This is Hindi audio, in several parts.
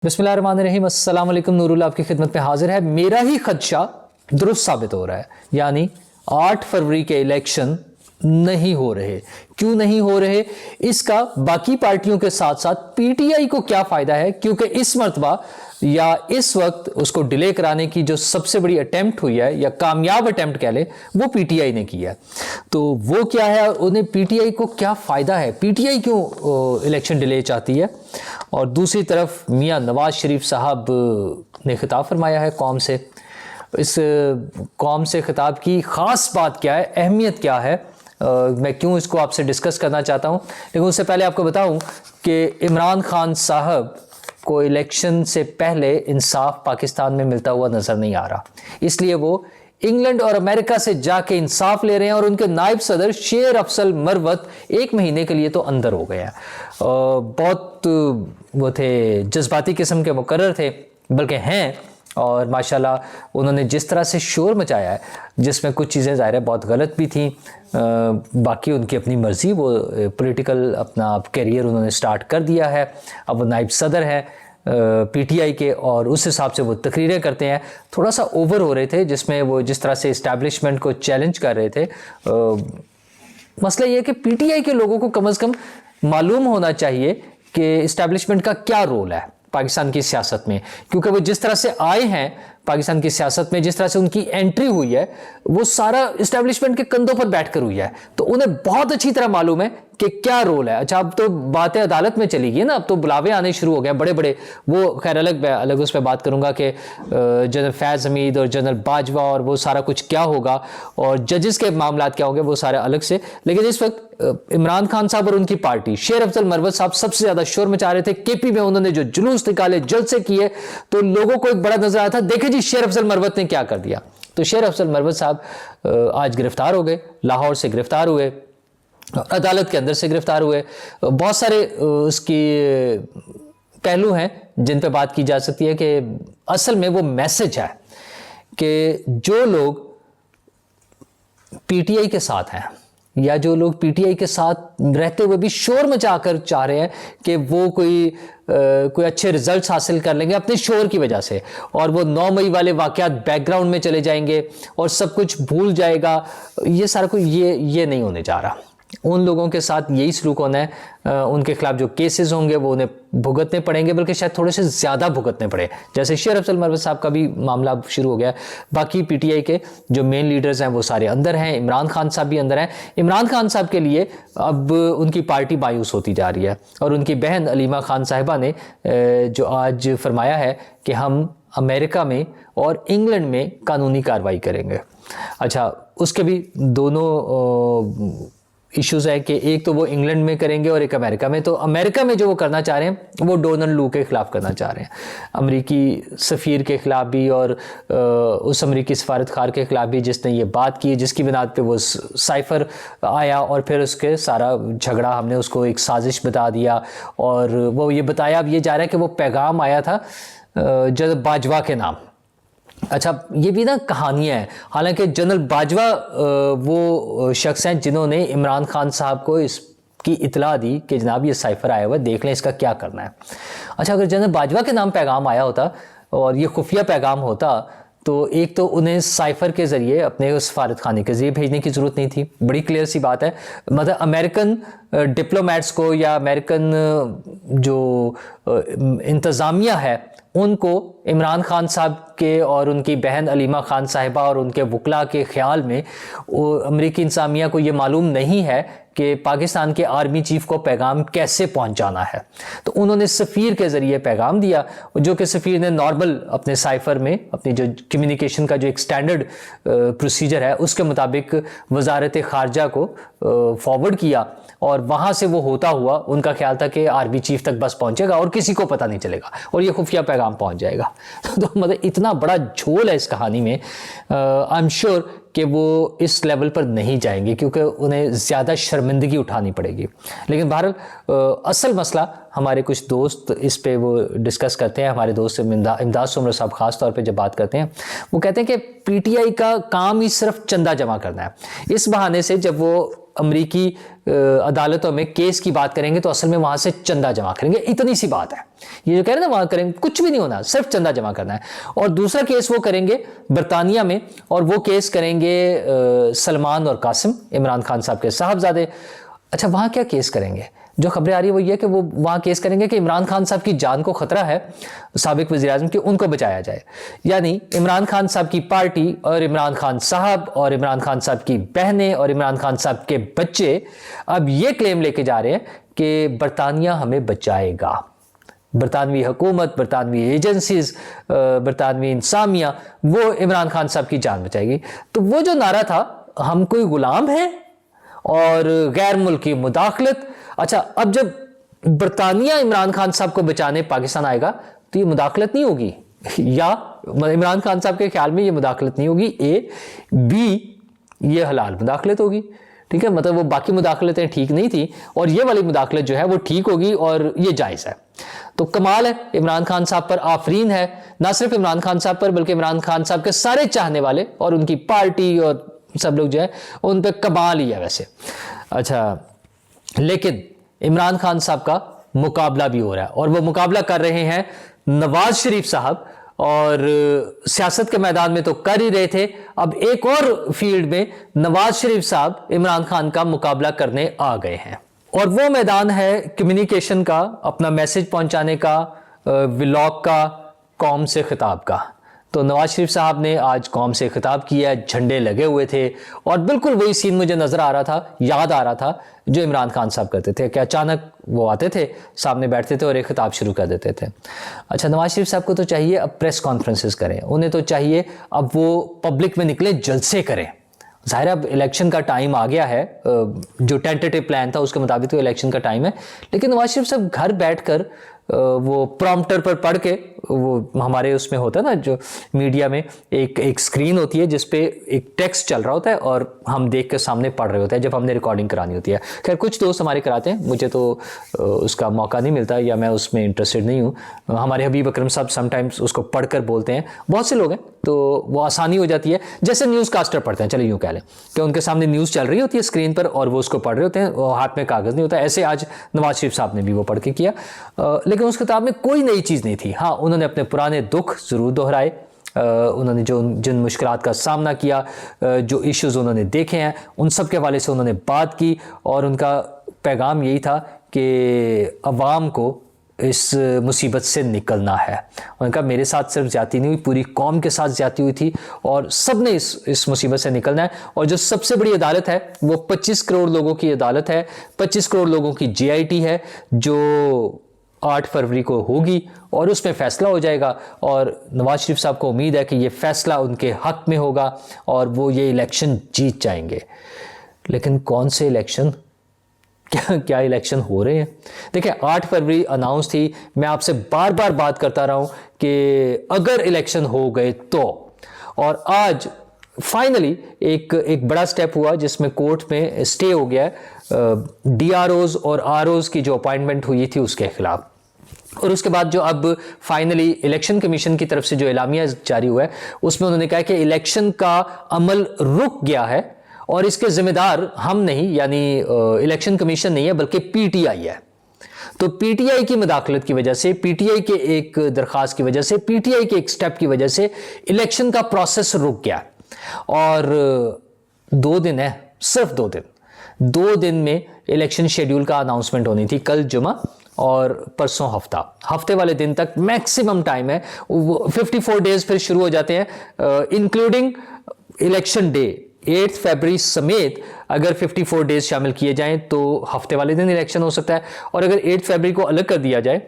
बिस्मिल्लाहिर्रहमानिर्रहीम। अस्सलाम वालेकुम। नूरुल्लाह आपकी खिदमत में हाजिर है। मेरा ही खदशा दुरुस्त साबित हो रहा है, यानी 8 फरवरी के इलेक्शन नहीं हो रहे। क्यों नहीं हो रहे, इसका बाकी पार्टियों के साथ साथ पीटीआई को क्या फायदा है, क्योंकि इस मर्तबा या इस वक्त उसको डिले कराने की जो सबसे बड़ी अटेम्प्ट हुई है, या कामयाब अटेम्प्ट कह ले, वो पीटीआई ने किया है। तो वो क्या है, उन्हें पीटीआई को क्या फायदा है, पीटीआई क्यों इलेक्शन डिले चाहती है। और दूसरी तरफ मियां नवाज शरीफ साहब ने खिताब फरमाया है कौम से। इस कौम से खिताब की ख़ास बात क्या है, अहमियत क्या है, मैं क्यों इसको आपसे डिस्कस करना चाहता हूं। लेकिन उससे पहले आपको बताऊं कि इमरान खान साहब को इलेक्शन से पहले इंसाफ पाकिस्तान में मिलता हुआ नज़र नहीं आ रहा, इसलिए वो इंग्लैंड और अमेरिका से जाके इंसाफ ले रहे हैं। और उनके नायब सदर शेर अफजल मरवत 1 महीने के लिए तो अंदर हो गए हैं। बहुत वो थे, जज्बाती किस्म के मुकर्रर थे, बल्कि हैं। और माशाल्लाह उन्होंने जिस तरह से शोर मचाया है, जिसमें कुछ चीज़ें ज़ाहिर है बहुत गलत भी थी, बाकी उनकी अपनी मर्ज़ी, वो पॉलिटिकल अपना कैरियर उन्होंने स्टार्ट कर दिया है। अब वो नायब सदर हैं पीटीआई के, और उस हिसाब से वो तकरीरें करते हैं। थोड़ा सा ओवर हो रहे थे, जिसमें वो जिस तरह से इस्टेब्लिशमेंट को चैलेंज कर रहे थे। मसला ये है कि पीटीआई के लोगों को कम से कम मालूम होना चाहिए कि इस्टेब्लिशमेंट का क्या रोल है पाकिस्तान की सियासत में, क्योंकि वो जिस तरह से आए हैं पाकिस्तान की सियासत में, जिस तरह से उनकी एंट्री हुई है, वो सारा इस्टेब्लिशमेंट के कंधों पर बैठकर हुई है। तो उन्हें बहुत अच्छी तरह मालूम है कि क्या रोल है। अच्छा, अब तो बातें अदालत में चली गई ना, अब तो बुलावे आने शुरू हो गए बड़े बड़े। वो खैर अलग उस पर बात करूंगा कि जनरल फैज़ हमीद और जनरल बाजवा और वो सारा कुछ क्या होगा, और जजेस के मामला क्या होंगे, वो सारे अलग से। लेकिन इस वक्त इमरान खान साहब और उनकी पार्टी, शेर अफजल मरवत साहब सबसे ज्यादा शोर मचा रहे थे। केपी में उन्होंने जो जुलूस निकाले, जलसे किए, तो लोगों को एक बड़ा नजर आया था, देखे जी शेर अफजल मरवत ने क्या कर दिया। तो शेर अफजल मरवत साहब आज गिरफ्तार हो गए, लाहौर से गिरफ्तार हुए, अदालत के अंदर से गिरफ्तार हुए। बहुत सारे उसकी पहलू हैं जिन पे बात की जा सकती है कि असल में वो मैसेज है कि जो लोग पीटीआई के साथ हैं, या जो लोग पीटीआई के साथ रहते हुए भी शोर मचाकर चाह रहे हैं कि वो कोई अच्छे रिजल्ट्स हासिल कर लेंगे अपने शोर की वजह से, और वो 9 मई वाले वाकयात बैकग्राउंड में चले जाएंगे और सब कुछ भूल जाएगा, ये सारा कुछ ये नहीं होने जा रहा। उन लोगों के साथ यही सलूक होना है। उनके खिलाफ जो केसेस होंगे वो उन्हें भुगतने पड़ेंगे, बल्कि शायद थोड़े से ज़्यादा भुगतने पड़े। जैसे शेर अफजल मरवत साहब का भी मामला शुरू हो गया। बाकी पीटीआई के जो मेन लीडर्स हैं वो सारे अंदर हैं, इमरान खान साहब भी अंदर हैं। इमरान खान साहब के लिए अब उनकी पार्टी मायूस होती जा रही है, और उनकी बहन अलीमा खान साहिबा ने जो आज फरमाया है कि हम अमेरिका में और इंग्लैंड में कानूनी कार्रवाई करेंगे। अच्छा, उसके भी दोनों इश्यूज है कि एक तो वो इंग्लैंड में करेंगे और एक अमेरिका में। तो अमेरिका में जो वो करना चाह रहे हैं वो डोनाल्ड लू के खिलाफ करना चाह रहे हैं, अमेरिकी सफ़ीर के खिलाफ भी, और उस अमेरिकी सफारतखार के खिलाफ भी जिसने ये बात की, जिसकी बुनियाद पे वो साइफर आया, और फिर उसके सारा झगड़ा हमने उसको एक साजिश बता दिया। और वो ये बताया, अब ये जा रहा है कि वो पैगाम आया था जनरल बाजवा के नाम। अच्छा, ये भी ना कहानियाँ हैं। हालांकि जनरल बाजवा वो शख्स हैं जिन्होंने इमरान खान साहब को इसकी इतला दी कि जनाब ये साइफर आया हुआ है, देख लें इसका क्या करना है। अच्छा, अगर जनरल बाजवा के नाम पैगाम आया होता और ये खुफिया पैगाम होता, तो एक तो उन्हें साइफर के ज़रिए अपने सफारत खाने के ज़रिए भेजने की ज़रूरत नहीं थी। बड़ी क्लियर सी बात है। मतलब अमेरिकन डिप्लोमेट्स को या अमेरिकन जो इंतज़ामिया है उनको इमरान खान साहब के और उनकी बहन अलीमा खान साहिबा और उनके वकला के ख्याल में अमेरिकी इंतज़ामिया को ये मालूम नहीं है कि पाकिस्तान के आर्मी चीफ को पैगाम कैसे पहुंचाना है। तो उन्होंने सफ़ीर के ज़रिए पैगाम दिया, जो कि सफ़ीर ने नॉर्मल अपने साइफर में अपनी जो कम्युनिकेशन का जो एक स्टैंडर्ड प्रोसीजर है उसके मुताबिक वजारत ख़ारजा को फॉरवर्ड किया, और वहाँ से वो होता हुआ उनका ख्याल था कि आर्मी चीफ तक बस पहुँचेगा और किसी को पता नहीं चलेगा और ये खुफिया पैगाम पहुँच जाएगा। तो मतलब इतना बड़ा झोल है इस कहानी में। आई एम श्योर कि वो इस लेवल पर नहीं जाएंगे, क्योंकि उन्हें ज़्यादा शर्मिंदगी उठानी पड़ेगी। लेकिन बहरहाल असल मसला हमारे कुछ दोस्त इस पे वो डिस्कस करते हैं। हमारे दोस्त इमदाद सुमर साहब ख़ास तौर पे जब बात करते हैं, वो कहते हैं कि पीटीआई का काम ही सिर्फ चंदा जमा करना है। इस बहाने से जब वो अमेरिकी अदालतों में केस की बात करेंगे तो असल में वहां से चंदा जमा करेंगे, इतनी सी बात है। ये जो कह रहे हैं ना वहां करेंगे, कुछ भी नहीं होना, सिर्फ चंदा जमा करना है। और दूसरा केस वो करेंगे बरतानिया में, और वो केस करेंगे सलमान और कासिम, इमरान खान साहब के साहबजादे। अच्छा, वहां क्या केस करेंगे? जो खबरें आ रही है वो ये कि वो वहां केस करेंगे कि इमरान खान साहब की जान को खतरा है, साबिक वज़ीर आज़म की, उनको बचाया जाए। यानी इमरान खान साहब की पार्टी और इमरान खान साहब और इमरान खान साहब की बहनें और इमरान खान साहब के बच्चे अब ये क्लेम लेके जा रहे हैं कि बरतानिया हमें बचाएगा, बरतानवी हुकूमत, बरतानवी एजेंसीज, बरतानवी इंसामिया, वो इमरान खान साहब की जान बचाएगी। तो वो जो नारा था, हम कोई गुलाम है और गैर मुल्की मुदाखलत। अच्छा, अब जब बरतानिया इमरान खान साहब को बचाने पाकिस्तान आएगा तो ये मुदाखलत नहीं होगी, या इमरान खान साहब के ख्याल में ये मुदाखलत नहीं होगी, ए बी ये हलाल मुदाखलत होगी। ठीक है, मतलब वो बाकी मुदाखलतें ठीक नहीं थी और ये वाली मुदाखलत जो है वो ठीक होगी और ये जायज़ है। तो कमाल है, इमरान खान साहब पर आफरीन है, ना सिर्फ इमरान खान साहब पर बल्कि इमरान खान साहब के सारे चाहने वाले और उनकी पार्टी और सब लोग जो है उन पर कमाल ही है वैसे। अच्छा, लेकिन इमरान खान साहब का मुकाबला भी हो रहा है और वो मुकाबला कर रहे हैं नवाज शरीफ साहब, और सियासत के मैदान में तो कर ही रहे थे, अब एक और फील्ड में नवाज शरीफ साहब इमरान खान का मुकाबला करने आ गए हैं। और वो मैदान है कम्युनिकेशन का, अपना मैसेज पहुंचाने का, व्लॉग का, कौम से खिताब का। तो नवाज शरीफ साहब ने आज कौम से खिताब किया, झंडे लगे हुए थे और बिल्कुल वही सीन मुझे नजर आ रहा था, याद आ रहा था जो इमरान खान साहब करते थे कि अचानक वो आते थे, सामने बैठते थे और एक खिताब शुरू कर देते थे। अच्छा, नवाज शरीफ साहब को तो चाहिए अब प्रेस कॉन्फ्रेंसेस करें, उन्हें तो चाहिए अब वो पब्लिक में निकले, जलसे करें। ज़ाहिर अब इलेक्शन का टाइम आ गया है, जो टेंटेटिव प्लान था उसके मुताबिक तो इलेक्शन का टाइम है, लेकिन नवाज शरीफ साहब घर बैठकर वो प्रॉम्प्टर पर पढ़ के, वो हमारे उसमें होता है ना जो मीडिया में एक स्क्रीन होती है जिस पे एक टेक्स्ट चल रहा होता है और हम देख के सामने पढ़ रहे होते हैं जब हमने रिकॉर्डिंग करानी होती है। खैर कुछ दोस्त हमारे कराते हैं, मुझे तो उसका मौका नहीं मिलता या मैं उसमें इंटरेस्टेड नहीं हूँ। हमारे हबीब अकरम साहब समटाइम्स उसको पढ़कर बोलते हैं, बहुत से लोग हैं तो वो आसानी हो जाती है, जैसे न्यूज़ कास्टर पढ़ते हैं, चलिए यूँ कह लें कि उनके सामने न्यूज़ चल रही होती है स्क्रीन पर और वो उसको पढ़ रहे होते हैं, वो हाथ में कागज़ नहीं होता। ऐसे आज नवाज शरीफ साहब ने भी वो पढ़ के किया, लेकिन उस किताब में कोई नई चीज़ नहीं थी। हाँ, उन्होंने अपने पुराने दुख ज़रूर दोहराए, उन्होंने जिन मुश्किलात का सामना किया, जो इश्यूज़ उन्होंने देखे हैं, उन सब के हवाले से उन्होंने बात की और उनका पैगाम यही था कि अवाम को इस मुसीबत से निकलना है। उन्होंने कहा मेरे साथ सिर्फ ज्यादती नहीं हुई, पूरी कौम के साथ ज्यादती हुई थी और सब ने इस मुसीबत से निकलना है। और जो सबसे बड़ी अदालत है वो 25 करोड़ लोगों की अदालत है, 25 करोड़ लोगों की JIT है जो 8 फरवरी को होगी और उसमें फ़ैसला हो जाएगा। और नवाज शरीफ साहब को उम्मीद है कि ये फ़ैसला उनके हक़ में होगा और वो ये इलेक्शन जीत जाएंगे। लेकिन कौन से इलेक्शन, क्या इलेक्शन हो रहे हैं? देखिए 8 फरवरी अनाउंस थी, मैं आपसे बार बार बात करता रहा हूं कि अगर इलेक्शन हो गए तो, और आज फाइनली एक बड़ा स्टेप हुआ जिसमें कोर्ट में स्टे हो गया है DROs और ROs की जो अपॉइंटमेंट हुई थी उसके खिलाफ। और उसके बाद जो अब फाइनली इलेक्शन कमीशन की तरफ से जो एलामिया जारी हुआ है उसमें उन्होंने कहा कि इलेक्शन का अमल रुक गया है और इसके जिम्मेदार हम नहीं, यानी इलेक्शन कमीशन नहीं है बल्कि PTI है। तो PTI की मुदाखलत की वजह से, PTI के एक दरखास्त की वजह से, PTI के एक स्टेप की वजह से इलेक्शन का प्रोसेस रुक गया। और 2 दिन है, सिर्फ 2 दिन, 2 दिन में इलेक्शन शेड्यूल का अनाउंसमेंट होनी थी, कल जुमा और परसों हफ्ते वाले दिन तक मैक्सिमम टाइम है। 54 डेज फिर शुरू हो जाते हैं इंक्लूडिंग इलेक्शन डे 8 फरवरी समेत। अगर 54 डेज शामिल किए जाएं तो हफ्ते वाले दिन इलेक्शन हो सकता है, और अगर 8 फरवरी को अलग कर दिया जाए,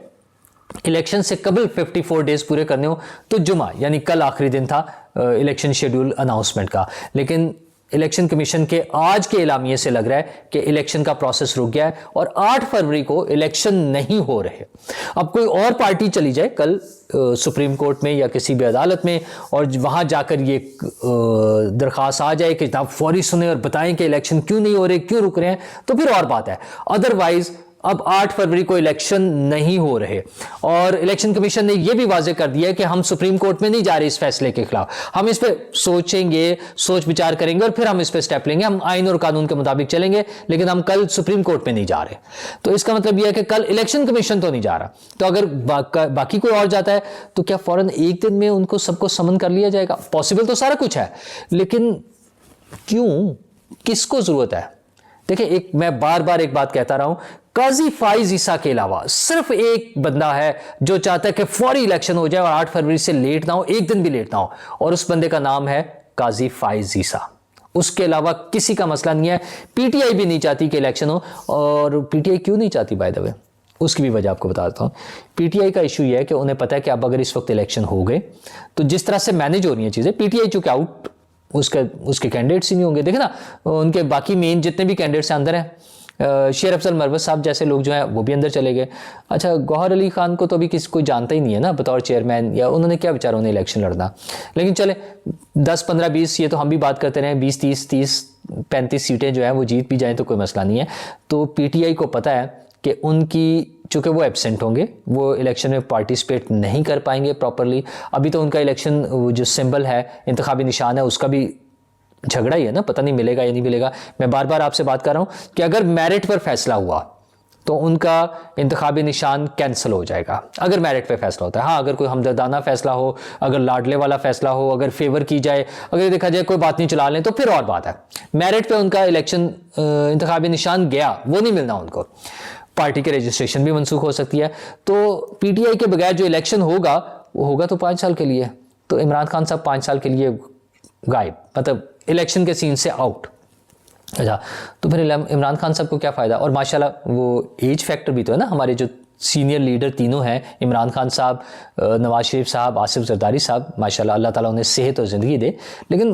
इलेक्शन से कबल 54 डेज पूरे करने हो तो जुमा यानी कल आखिरी दिन था इलेक्शन शेड्यूल अनाउंसमेंट का। लेकिन इलेक्शन कमीशन के आज के एलामिये से लग रहा है कि इलेक्शन का प्रोसेस रुक गया है और 8 फरवरी को इलेक्शन नहीं हो रहे। अब कोई और पार्टी चली जाए कल सुप्रीम कोर्ट में या किसी भी अदालत में और वहां जाकर ये दरख्वास्त आ जाए कि आप फौरी सुने और बताएं कि इलेक्शन क्यों नहीं हो रहे, क्यों रुक रहे हैं, तो फिर और बात है। अदरवाइज अब 8 फरवरी को इलेक्शन नहीं हो रहे और इलेक्शन कमीशन ने यह भी वाजे कर दिया है कि हम सुप्रीम कोर्ट में नहीं जा रहे इस फैसले के खिलाफ, हम इस पे सोचेंगे, सोच विचार करेंगे और फिर हम इस पे स्टेप लेंगे, हम आइन और कानून के मुताबिक चलेंगे, लेकिन हम कल सुप्रीम कोर्ट में नहीं जा रहे। तो इसका मतलब यह है कि कल इलेक्शन कमीशन तो नहीं जा रहा, तो अगर बाकी कोई और जाता है तो क्या फौरन एक दिन में उनको सबको समन कर लिया जाएगा? पॉसिबल तो सारा कुछ है, लेकिन क्यों, किसको जरूरत है? देखिए, मैं बार बार एक बात कहता रहा हूं, काजी फाइज ईसा के अलावा सिर्फ एक बंदा है जो चाहता है कि फौरी इलेक्शन हो जाए और 8 फरवरी से लेट ना हो, एक दिन भी लेट ना हो, और उस बंदे का नाम है काजी फाइज ईसा। उसके अलावा किसी का मसला नहीं है। पीटीआई भी नहीं चाहती कि इलेक्शन हो, और पीटीआई क्यों नहीं चाहती बाय द वे, उसकी भी वजह आपको बता देता हूं। पीटीआई का इशू यह है कि उन्हें पता है कि अब अगर इस वक्त इलेक्शन हो गए तो जिस तरह से मैनेज हो रही है चीजें, पीटीआई चूंकि आउट, उसके कैंडिडेट्स ही नहीं होंगे। देखे ना, उनके बाकी मेन जितने भी कैंडिडेट्स अंदर हैं, शेर अफजल मरवत साहब जैसे लोग जो हैं वो भी अंदर चले गए। अच्छा, गौहर अली खान को तो अभी किसी कोई जानता ही नहीं है ना बतौर चेयरमैन, या उन्होंने क्या बेचारा उन्हें इलेक्शन लड़ना। लेकिन चले 10, 15, 20 ये तो हम भी बात करते रहे, 20, 30, 35 सीटें जो हैं वो जीत भी जाएं तो कोई मसला नहीं है। तो पीटीआई को पता है कि उनकी, चूंकि वो एब्सेंट होंगे, वो इलेक्शन में पार्टिसिपेट नहीं कर पाएंगे प्रॉपरली। अभी तो उनका इलेक्शन जो सिंबल है, इंतखाबी निशान है, उसका भी झगड़ा ही है ना, पता नहीं मिलेगा या नहीं मिलेगा। मैं बार बार आपसे बात कर रहा हूं कि अगर मेरिट पर फैसला हुआ तो उनका इंतखाबी निशान कैंसिल हो जाएगा, अगर मेरिट पे फैसला होता है। हाँ, अगर कोई हमदर्दाना फैसला हो, अगर लाडले वाला फैसला हो, अगर फेवर की जाए, अगर देखा जाए कोई बात नहीं चला लें, तो फिर और बात है। मेरिट पे उनका इलेक्शन इंतखाबी निशान गया, वो नहीं मिलना उनको, पार्टी के रजिस्ट्रेशन भी मनसूख हो सकती है। तो पीटीआई के बगैर जो इलेक्शन होगा वो होगा तो 5 साल के लिए। तो इमरान खान साहब 5 साल के लिए गायब, मतलब इलेक्शन के सीन से आउट। अच्छा, तो फिर इमरान खान साहब को क्या फ़ायदा? और माशाल्लाह वो एज फैक्टर भी तो है ना, हमारे जो सीनियर लीडर तीनों हैं, इमरान खान साहब, नवाज शरीफ साहब, आसिफ जरदारी साहब, माशाल्लाह अल्लाह ताला उन्हें सेहत और ज़िंदगी दे, लेकिन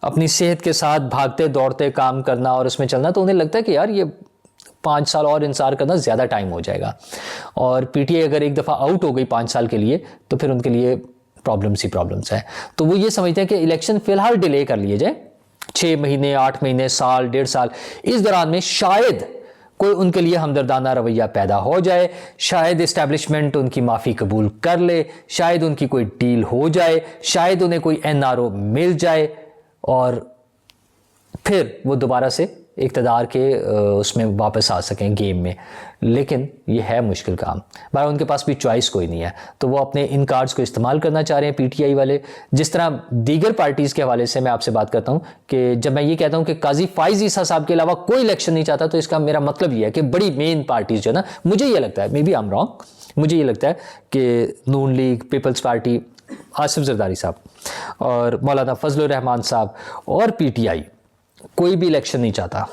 अपनी सेहत के साथ भागते दौड़ते काम करना और उसमें चलना, तो उन्हें लगता है कि यार ये 5 साल और इंतजार करना ज़्यादा टाइम हो जाएगा। और पीटीआई अगर एक दफ़ा आउट हो गई 5 साल के लिए तो फिर उनके लिए प्रॉब्लम्स है। तो वो ये समझते हैं कि इलेक्शन फिलहाल डिले कर लिए जाए, 6 महीने, 8 महीने, साल, 1.5 साल, इस दौरान में शायद कोई उनके लिए हमदर्दाना रवैया पैदा हो जाए, शायद इस्टेब्लिशमेंट उनकी माफ़ी कबूल कर ले, शायद उनकी कोई डील हो जाए, शायद उन्हें कोई एनआरओ मिल जाए और फिर वो दोबारा से इक़्तिदार के उसमें वापस आ सकें गेम में। लेकिन ये है मुश्किल काम, भाई उनके पास भी चॉइस कोई नहीं है, तो वो अपने इन कार्ड्स को इस्तेमाल करना चाह रहे हैं पीटीआई वाले। जिस तरह दीगर पार्टीज़ के हवाले से मैं आपसे बात करता हूँ कि जब मैं ये कहता हूँ कि काजी फाइज ईसा साहब के अलावा कोई इलेक्शन नहीं चाहता, तो इसका मेरा मतलब ये है कि बड़ी मेन पार्टीज़ जो है ना, मुझे ये लगता है, may be I am wrong, मुझे ये लगता है कि Noon League, Peoples Party, Asif Zardari साहब और मौलाना फजलुर रहमान साहब और पीटीआई कोई भी इलेक्शन नहीं चाहता।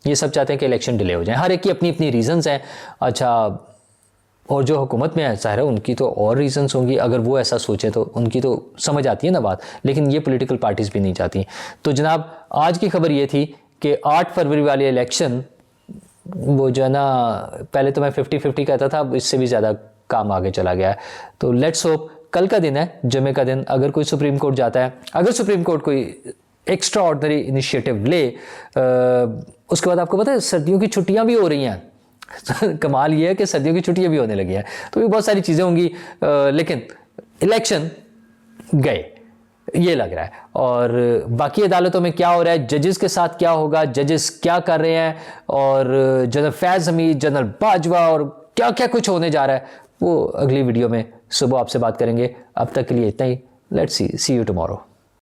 ये सब चाहते हैं कि इलेक्शन डिले हो जाए। हर एक की अपनी अपनी रीजंस हैं। अच्छा, और जो हुकूमत में है ज़ाहिर है उनकी तो और रीजंस होंगी, अगर वो ऐसा सोचे तो उनकी तो समझ आती है ना बात, लेकिन ये पॉलिटिकल पार्टीज़ भी नहीं चाहती। तो जनाब, आज की खबर ये थी कि 8 फरवरी वाले इलेक्शन, वो जो है ना, पहले तो मैं 50-50 कहता था, अब इससे भी ज़्यादा काम आगे चला गया है। तो लेट्स होप, कल का दिन है, जुमे का दिन, अगर कोई सुप्रीम कोर्ट जाता है, अगर सुप्रीम कोर्ट कोई एक्स्ट्रा ऑर्डिनरी इनिशिएटिव ले, उसके बाद आपको पता है सर्दियों की छुट्टियां भी हो रही हैं। कमाल ये है कि सर्दियों की छुट्टियां भी होने लगी हैं, तो भी बहुत सारी चीज़ें होंगी, लेकिन इलेक्शन गए ये लग रहा है। और बाकी अदालतों में क्या हो रहा है, जजेस के साथ क्या होगा, जजेस क्या कर रहे हैं, और जनरल फैज़ हमीद, जनरल बाजवा और क्या क्या कुछ होने जा रहा है, वो अगली वीडियो में सुबह आपसे बात करेंगे। अब तक के लिए इतना ही। Let's see you tomorrow.